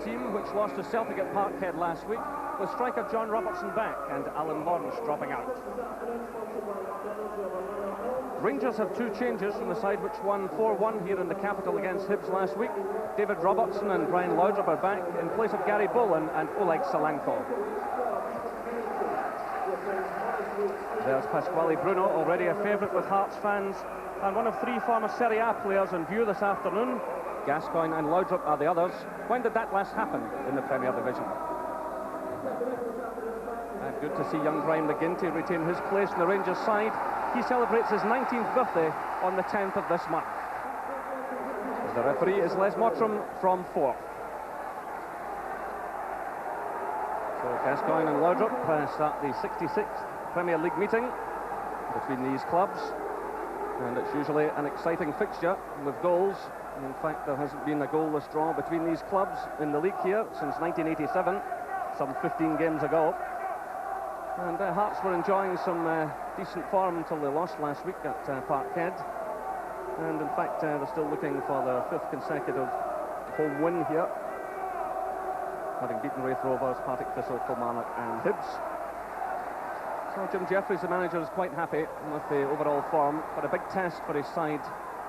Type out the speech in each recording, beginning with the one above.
team which lost to Celtic at Parkhead last week, with striker John Robertson back and Alan Lawrence dropping out. Rangers have two changes from the side which won 4-1 here in the capital against Hibs last week. David Robertson and Brian Laudrup are back in place of Gary Bolin and Oleg Solanko. There's Pasquale Bruno, already a favourite with Hearts fans, and one of three former Serie A players in view this afternoon. Gascoigne and Laudrup are the others. When did that last happen in the Premier Division? And good to see young Brian McGinty retain his place in the Rangers side. He celebrates his 19th birthday on the 10th of this month. The referee is Les Mottram from Forth. So Gascoigne and Laudrup start the 66th Premier League meeting between these clubs, and it's usually an exciting fixture with goals. In fact, there hasn't been a goalless draw between these clubs in the league here since 1987, some 15 games ago. And Hearts were enjoying some decent form until they lost last week at Parkhead. And in fact, they're still looking for their fifth consecutive home win here, having beaten Raith Rovers, Partick Thistle, Kilmarnock and Hibs. So Jim Jeffries, the manager, is quite happy with the overall form, but a big test for his side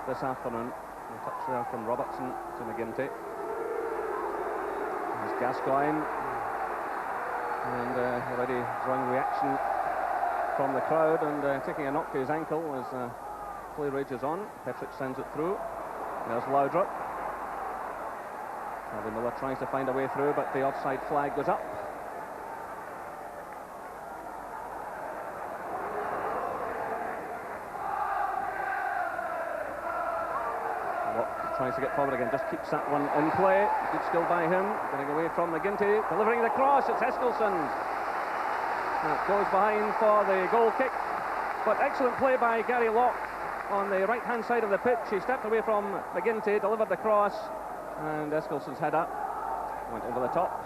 this afternoon. A touch there from Robertson to McGinty. There's Gascoigne, and already drawing reaction from the crowd and taking a knock to his ankle as play rages on. Petric sends it through. There's Laudrup. Charlie Miller tries to find a way through, but the offside flag goes up. Tries to get forward again, just keeps that one in play. Good skill by him, getting away from McGinty, delivering the cross. It's Eskilsson. That goes behind for the goal kick, but excellent play by Gary Locke on the right hand side of the pitch. He stepped away from McGinty, delivered the cross, and Eskilsson's header went over the top.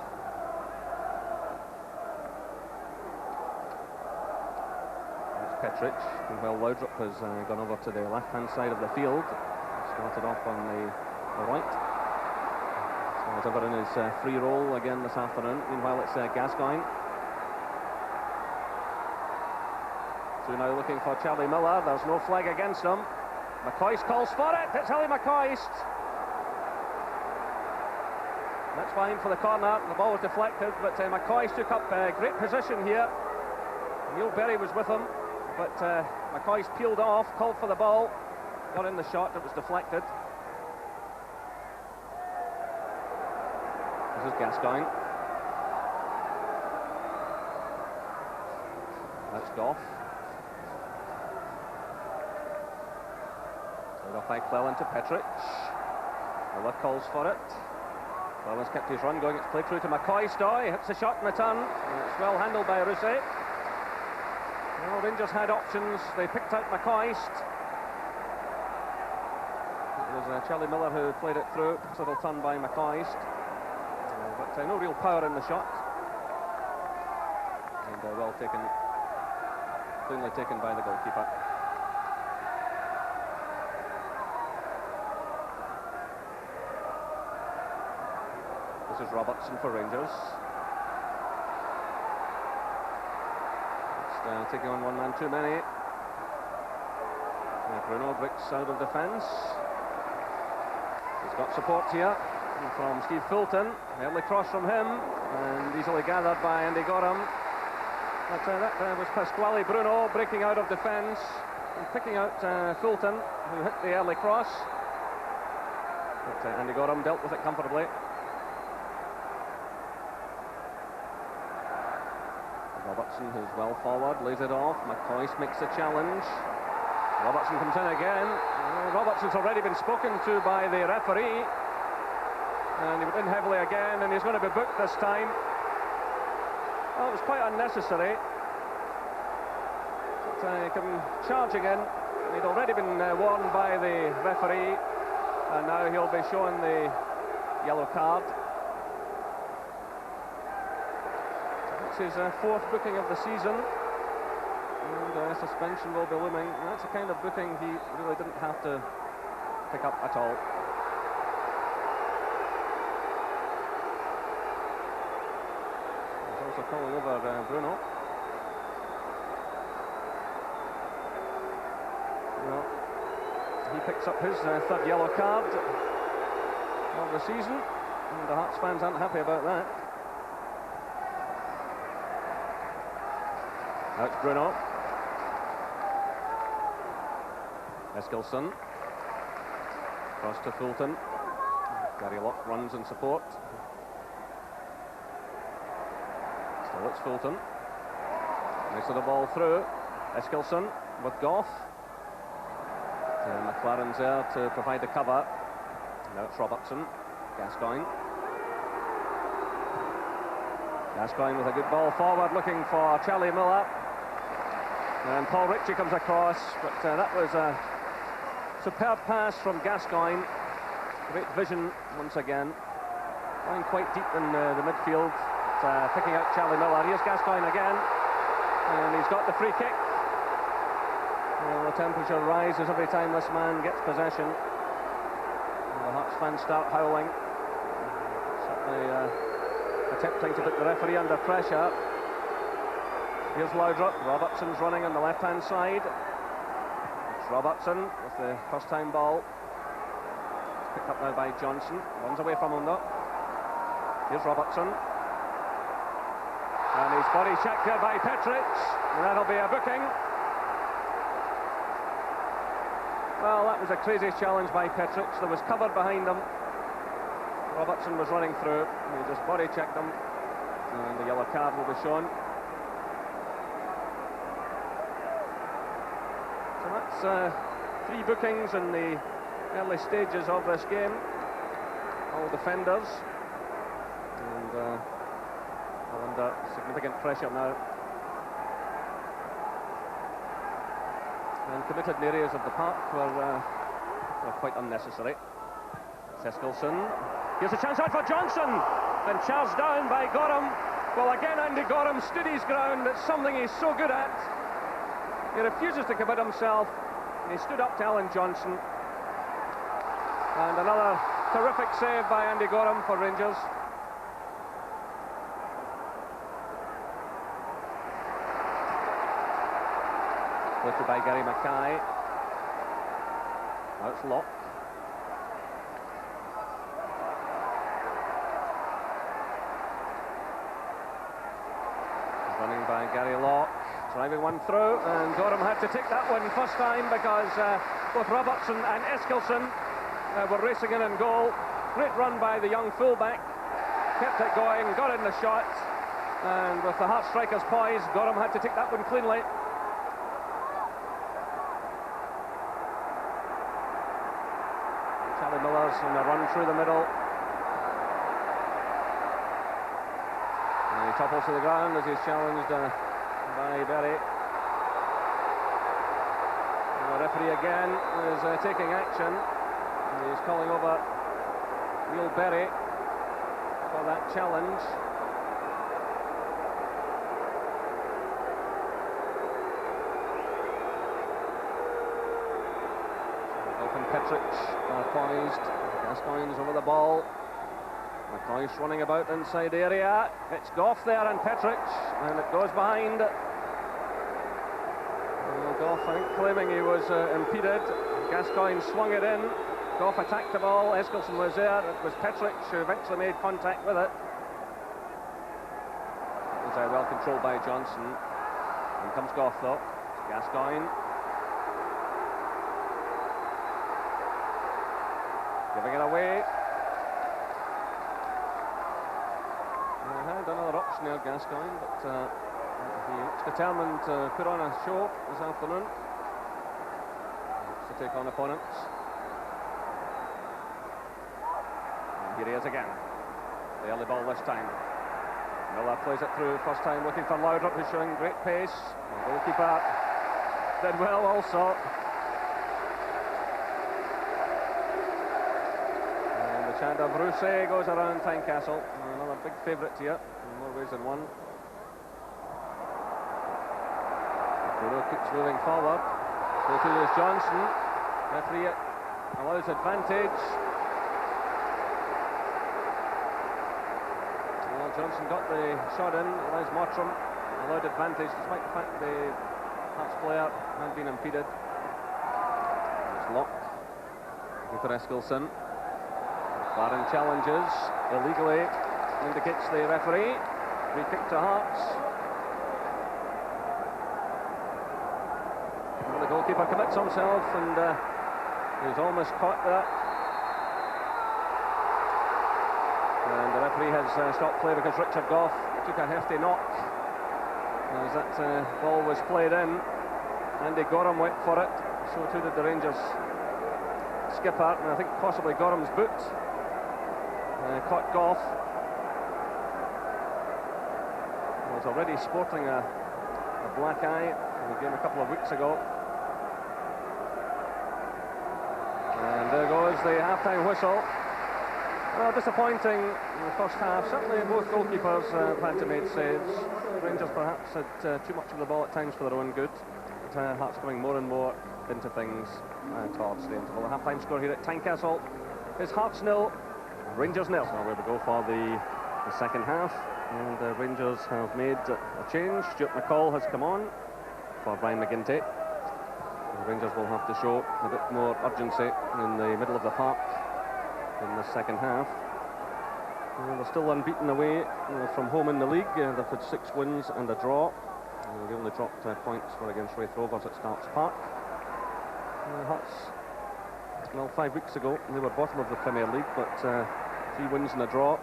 That's Petric, and well, Laudrup has gone over to the left hand side of the field. Started off on the right. So he's over in his free roll again this afternoon. Meanwhile, it's Gascoigne. So now looking for Charlie Miller. There's no flag against him. McCoist calls for it. It's Ellie McCoist. That's fine for the corner. The ball was deflected, but McCoist took up great position here. Neil Berry was with him, but McCoist peeled off, called for the ball. Got in the shot, it was deflected. This is Gascoigne. That's Goff. Played off by Cleland to Petric. Miller calls for it. Cleland's kept his run going, it's played through to McCoist. Oh, he hits the shot in return. It's well handled by Rousset. Well, Rangers had options, they picked out McCoist. It was Charlie Miller who played it through. It's a little turn by McCoist, but no real power in the shot. And well taken, cleanly taken by the goalkeeper. This is Robertson for Rangers. Just taking on one man too many. Bruno breaks out of defence. He's got support here from Steve Fulton. Early cross from him and easily gathered by Andy Gorham. But that was Pasquale Bruno breaking out of defence and picking out Fulton, who hit the early cross. But Andy Gorham dealt with it comfortably. Robertson, who's well forward, lays it off. McCoist makes the challenge. Robertson comes in again. Robertson's already been spoken to by the referee, and he went in heavily again, and he's going to be booked this time. Well, it was quite unnecessary. But he came charging in. He'd already been warned by the referee, and now he'll be shown the yellow card. It's his fourth booking of the season. And suspension will be looming. That's the kind of booking he really didn't have to pick up at all. calling over Bruno. Well, he picks up his third yellow card of the season, and the Hearts fans aren't happy about that. Now it's Bruno. Eskilsson. Cross to Fulton. Gary Locke runs in support. Still it's Fulton. Nice little ball through. Eskilsson with Goff. McLaren's there to provide the cover. Now it's Robertson. Gascoigne. Gascoigne with a good ball forward, looking for Charlie Miller. And Paul Ritchie comes across, but that was a superb pass from Gascoigne. Great vision once again. Going quite deep in the midfield, picking out Charlie Miller. Here's Gascoigne again, and he's got the free kick. Well, the temperature rises every time this man gets possession. The Hearts fans start howling. Certainly attempting to put the referee under pressure. Here's Laudrup. Robertson's running on the left-hand side. It's Robertson with the first-time ball. It's picked up now by Johnson. Runs away from him though. Here's Robertson. And he's body checked there by Petric. And that'll be a booking. Well, that was a crazy challenge by Petric. There was cover behind him. Robertson was running through. He just body checked him. And the yellow card will be shown. So that's 3 bookings in the early stages of this game. All defenders. And all under significant pressure now. And committed in areas of the park were quite unnecessary. Eskilsson. Here's a chance out for Johnson. Then charged down by Gorham. Well, again, Andy Gorham stood his ground. It's something he's so good at. He refuses to commit himself. He stood up to Alan Johnson. And another terrific save by Andy Gorham for Rangers. Lifted by Gary Mackay. Now it's Locke. Running by Gary Locke. Driving one through, and Gorham had to take that one first time because both Robertson and Eskilsson were racing in goal. Great run by the young fullback. Kept it going, got in the shot, and with the Hearts strikers poised, Gorham had to take that one cleanly. Charlie Miller's in a run through the middle. And he topples to the ground as he's challenged by Berry. And the referee again is taking action. And he's calling over Neil Berry for that challenge. Open Petric poised. Gascoigne's over the ball. McCoy's running about inside the area. It's Goff there and Petric, and it goes behind. Well, Goff, I think, claiming he was impeded. Gascoigne swung it in. Goff attacked the ball. Eskilsson was there. It was Petric who eventually made contact with it. It was well controlled by Johnson. In comes Goff though. Gascoigne. Giving it away. Had another option there, Gascoigne, but he looks determined to put on a show this afternoon. He looks to take on opponents. And here he is again. The early ball this time. Miller plays it through, first time looking for Laudrup, who's showing great pace. The goalkeeper did well also. And the chant of Rousset goes around Tynecastle. Another big favourite here, in more ways than one. Bruno keeps moving forward. So to Lewis Johnson. Referee allows advantage. Well, Johnson got the shot in, allows Mottram allowed advantage despite the fact the Hearts player had been impeded. It's locked. Cooper Eskilsson. Barron challenges illegally, indicates the referee. Free kick to Hearts. And the goalkeeper commits himself, and he's almost caught that. And the referee has stopped play because Richard Gough took a hefty knock as that ball was played in. Andy Gorham went for it, so too did the Rangers skipper, and I think possibly Gorham's boot caught Gough. He was already sporting a black eye in the game a couple of weeks ago. And there goes the half-time whistle. Well, disappointing in the first half. Certainly both goalkeepers had to make saves. Rangers perhaps had too much of the ball at times for their own good. But Hearts coming more and more into things towards the interval. The half-time score here at Tynecastle is Hearts 0, Rangers 0. So we will go for the second half. And the Rangers have made a change. Stuart McCall has come on for Brian McGinty. The Rangers will have to show a bit more urgency in the middle of the park in the second half. They're still unbeaten away from home in the league. They've had 6 wins and a draw. They only dropped points for against Raith Rovers at Starks Park. Hearts, well, 5 weeks ago they were bottom of the Premier League, but 3 wins and a draw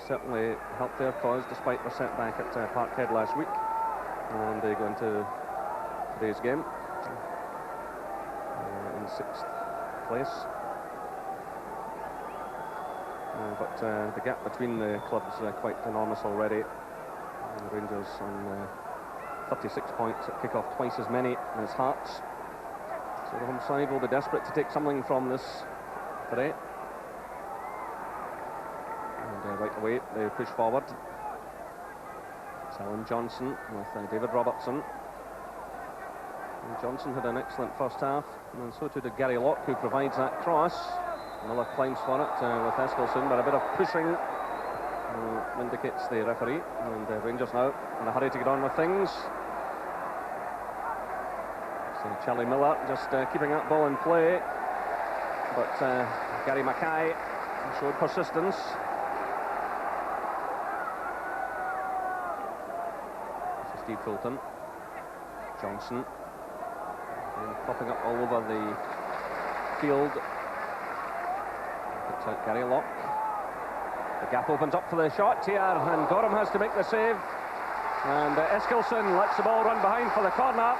certainly helped their cause despite their setback at Parkhead last week. And they go into today's game in 6th place. But the gap between the clubs quite enormous already. The Rangers on 36 points at kick-off, twice as many as Hearts. So the home side will be desperate to take something from this today. And right away they push forward. It's Alan Johnson with David Robertson. And Johnson had an excellent first half, and so too did Gary Locke, who provides that cross. Miller climbs for it with Eskilsson, but a bit of pushing indicates the referee. And Rangers now in a hurry to get on with things. So Charlie Miller just keeping that ball in play, but Gary Mackay showed persistence. This is Steve Fulton. Johnson popping up all over the field. Puts out Gary Locke. The gap opens up for the shot here, and Gorham has to make the save. And Eskilsson lets the ball run behind for the corner.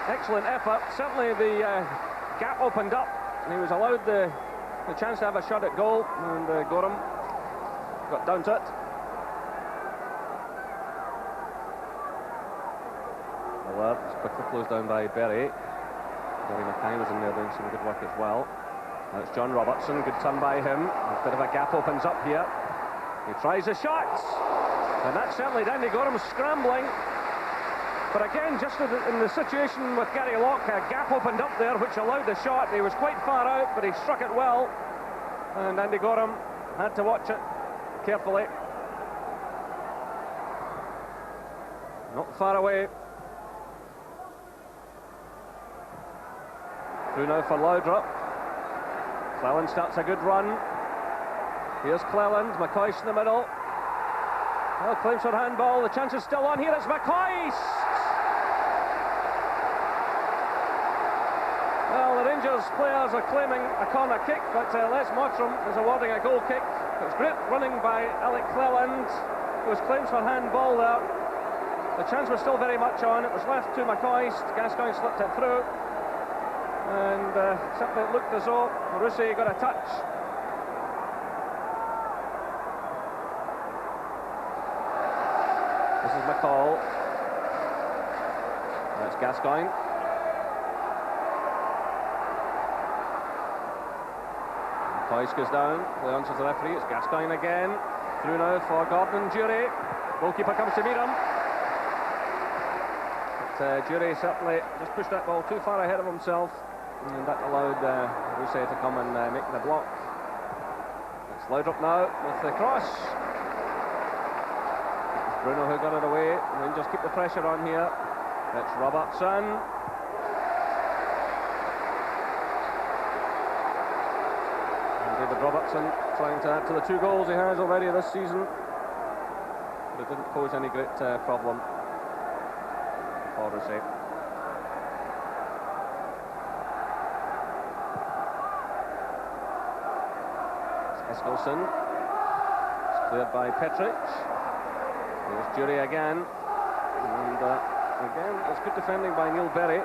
Excellent effort. Certainly the gap opened up, and he was allowed the chance to have a shot at goal, and Gorham got down to it. Well, it's quickly closed down by Berry. Gary Mackay was in there doing some good work as well. Now it's John Robertson, good turn by him. A bit of a gap opens up here. He tries a shot, and that's certainly Andy Gorham scrambling. But again, just in the situation with Gary Locke, a gap opened up there which allowed the shot. He was quite far out, but he struck it well. And Andy Gorham had to watch it carefully. Not far away. Through now for Laudrup. Cleland starts a good run. Here's Cleland, McCoist in the middle. Well, claims for handball, the chance is still on here, it's McCoist! Well, the Rangers players are claiming a corner kick, but Les Mottram is awarding a goal kick. It was great running by Alec Cleland. It was claims for handball there. The chance was still very much on, it was left to McCoist, Gascoigne slipped it through. And certainly it looked as though Marusi got a touch. This is McCall. That's Gascoigne. McCoist goes down, play on to the referee, it's Gascoigne again. Through now for Gordon Jury. Goalkeeper comes to meet him. But Jury certainly just pushed that ball too far ahead of himself. And that allowed Rousset to come and make the block. It's Laudrup now with the cross. Bruno who got it away. Rangers keep the pressure on here. It's Robertson. And David Robertson trying to add to the 2 goals he has already this season. But it didn't pose any great problem for Rosé. Eskilsson. It's cleared by Petric. There's Jury again. And again, it's good defending by Neil Berry.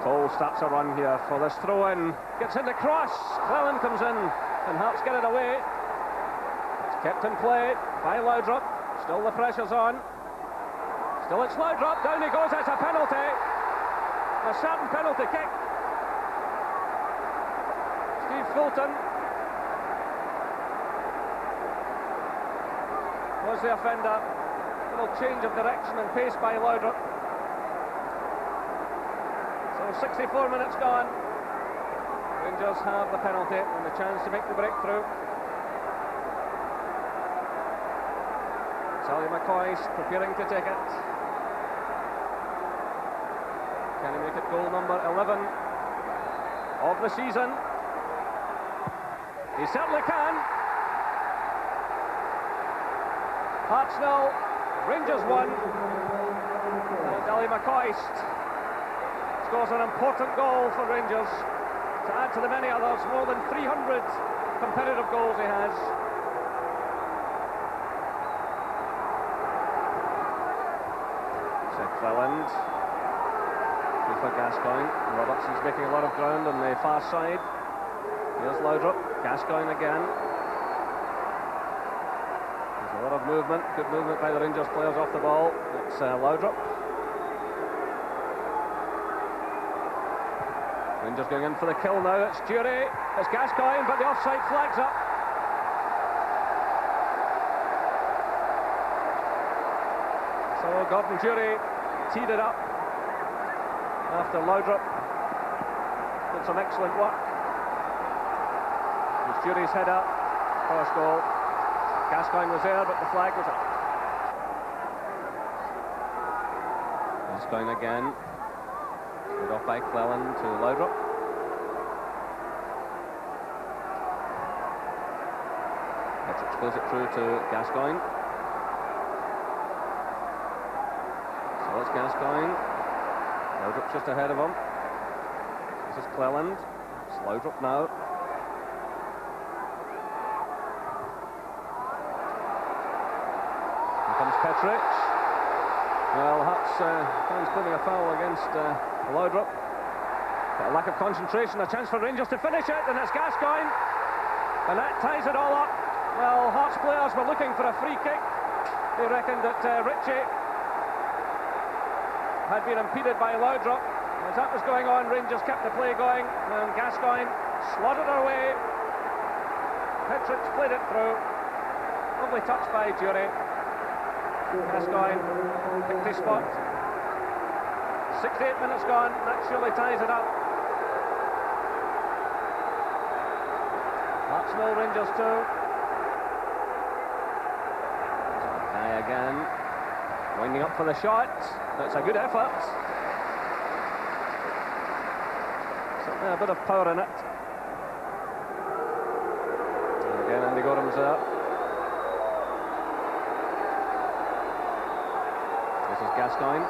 Cole starts a run here for this throw-in. Gets in the cross. Cleland comes in and Hearts get it away. It's kept in play by Laudrup. Still the pressure's on. Still it's Laudrup. Down he goes. It's a penalty. A certain penalty kick. Steve Fulton was the offender. Little change of direction and pace by Laudrup. So 64 minutes gone. Rangers have the penalty and the chance to make the breakthrough. Sally McCoy preparing to take it. Can he make it goal number 11 of the season? He certainly can. Hearts 0, Rangers 1. And Ali McCoist scores an important goal for Rangers to add to the many others. More than 300 competitive goals he has. Cleland. For Gascoigne. Robertson's making a lot of ground on the far side. Here's Laudrup. Gascoigne again. There's a lot of movement. Good movement by the Rangers players off the ball. It's Laudrup. Rangers going in for the kill now. It's Jury. It's Gascoigne, but the offside flag's up. So Gordon Jury teed it up after Laudrup did some excellent work. It was Jury's header, first goal. Gascoigne was there, but the flag was up. Gascoigne again. Put off by Cleland to Laudrup. Petric plays it through to Gascoigne. So it's Gascoigne. Laudrup's just ahead of him. This is Cleland. It's Laudrup now. Here comes Petric. Well, Hearts fans putting a foul against Laudrup. But a lack of concentration, a chance for Rangers to finish it, and it's Gascoigne. And that ties it all up. Well, Hearts players were looking for a free kick. They reckoned that Ritchie had been impeded by Laudrup. As that was going on, Rangers kept the play going, and Gascoigne slotted away. Petric played it through. Lovely touch by Jury. Gascoigne picked his spot. 68 minutes gone, that surely ties it up. Hearts 0, Rangers 2. Guy again, winding up for the shot. That's a good effort. Certainly a bit of power in it. And again, Andy Gorham's there. This is Gascoigne.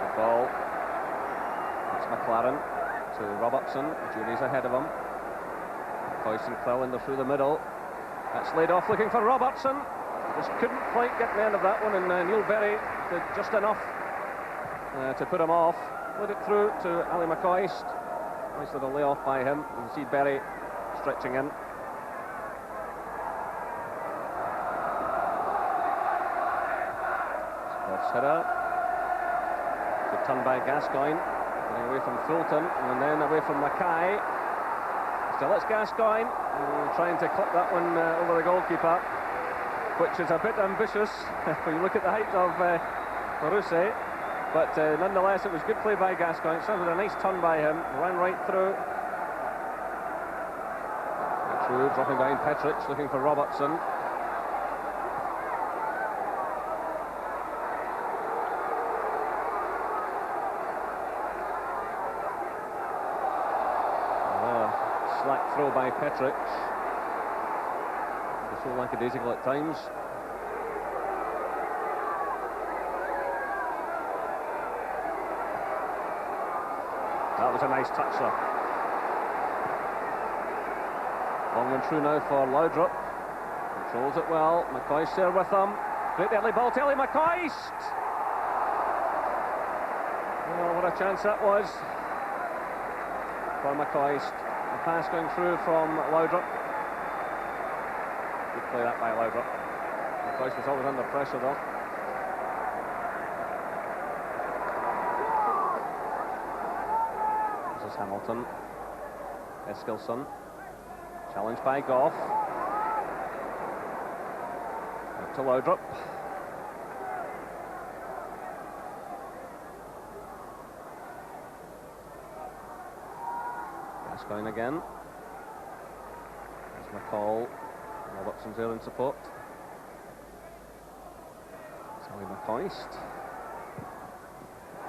The ball. It's McLaren to Robertson. Jury's ahead of him. Coyce and Cleland are through the middle. That's laid off looking for Robertson. Just couldn't quite get the end of that one, and Neil Berry did just enough to put him off. Put it through to Ali McCoist. Nice little layoff by him. You can see Berry stretching in. Scott's header. Good turn by Gascoigne. Getting away from Fulton and then away from Mackay. Still it's Gascoigne trying to clip that one over the goalkeeper, which is a bit ambitious when you look at the height of Rosé. But nonetheless, it was good play by Gascoigne. It started with a nice turn by him, ran right through. True, dropping behind Petric, looking for Robertson. Slack throw by Petric. So lackadaisical at times. That was a nice touch, sir. Long and true now for Laudrup. Controls it well. McCoist there with him. Great early ball to Ellie McCoist. Oh, what a chance that was for McCoist. The pass going through from Laudrup. Good play that by Laudrup. McCoist was always under pressure though. This is Hamilton. Eskilsson. Challenged by Goff. Out to Laudrup. Gascoigne again. There's McCall. Robertson's there in support. Sally McCoist.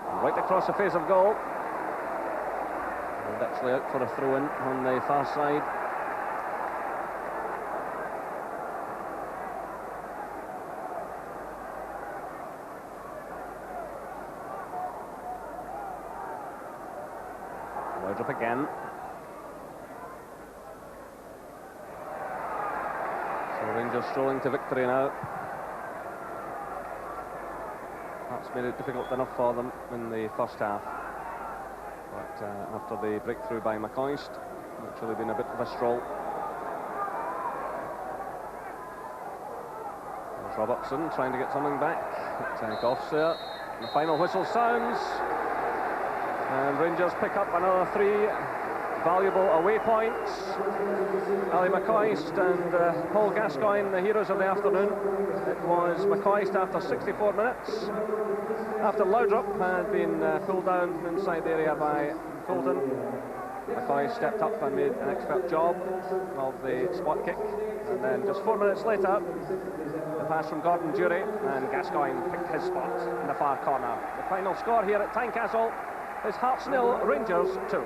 And right across the face of goal. And actually out for a throw-in on the far side. Laudrup again. So Rangers strolling to victory now. That's made it difficult enough for them in the first half. But after the breakthrough by McCoist, it's really been a bit of a stroll. There's Robertson trying to get something back. Goff's there. The final whistle sounds. And Rangers pick up another 3 valuable away points. Ali McCoist and Paul Gascoigne, the heroes of the afternoon. It was McCoist after 64 minutes. After Laudrup had been pulled down inside the area by Colton, McCoist stepped up and made an expert job of the spot kick. And then just 4 minutes later, the pass from Gordon Dury, and Gascoigne picked his spot in the far corner. The final score here at Tynecastle is Hearts 0, Rangers 2.